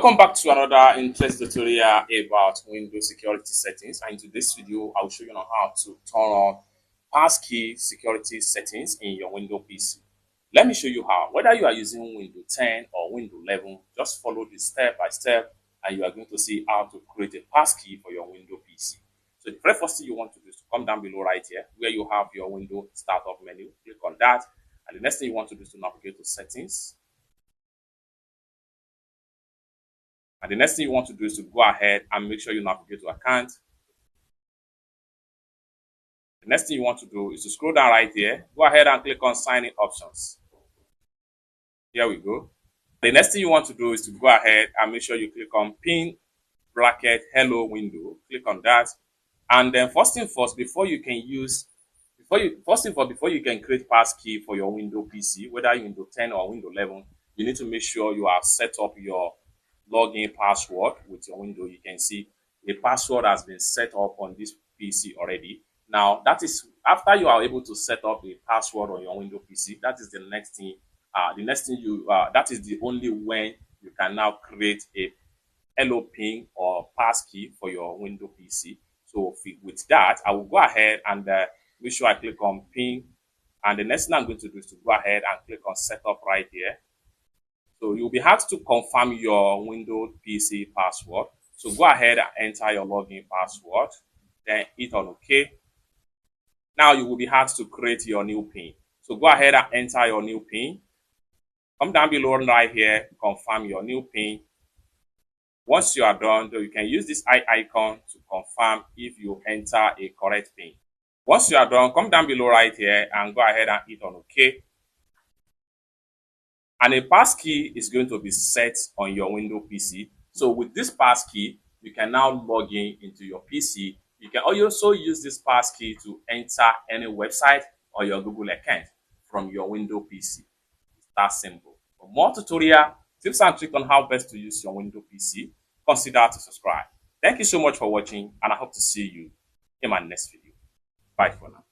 Welcome back to another interesting tutorial about Windows security settings. And in today's video, I will show you how to turn on Passkey security settings in your Windows PC. Let me show you how. Whether you are using Windows 10 or Windows 11, just follow this step by step and you are going to see how to create a passkey for your Windows PC. So the very first thing you want to do is to come down below right here where you have your Windows startup menu. Click on that. And the next thing you want to do is to navigate to settings. And the next thing you want to do is to go ahead and make sure you navigate to account. The next thing you want to do is to scroll down right here. Go ahead and click on sign in options. Here we go. The next thing you want to do is to go ahead and make sure you click on pin bracket hello window. Click on that. And then first thing first, before you can create passkey for your Windows PC, whether you're Windows 10 or Windows 11, you need to make sure you have set up your login password with your window. You can see a password has been set up on this PC already. Now that is after you are able to set up a password on your Windows PC. That is the next thing. That is the only when you can now create a hello pin or passkey for your Windows PC. So with that, I will go ahead and make sure I click on pin. And the next thing I'm going to do is to go ahead and click on setup right here. So you'll be asked to confirm your Windows PC password. So go ahead and enter your login password, then hit on OK. Now you will be asked to create your new PIN. So go ahead and enter your new PIN. Come down below right here, confirm your new PIN. Once you are done, you can use this eye icon to confirm if you enter a correct PIN. Once you are done, come down below right here and go ahead and hit on OK. And a passkey is going to be set on your Windows PC. So with this passkey, you can now log into your PC. You can also use this passkey to enter any website or your Google account from your Windows PC. It's that simple. For more tutorial, tips and tricks on how best to use your Windows PC, consider to subscribe. Thank you so much for watching, and I hope to see you in my next video. Bye for now.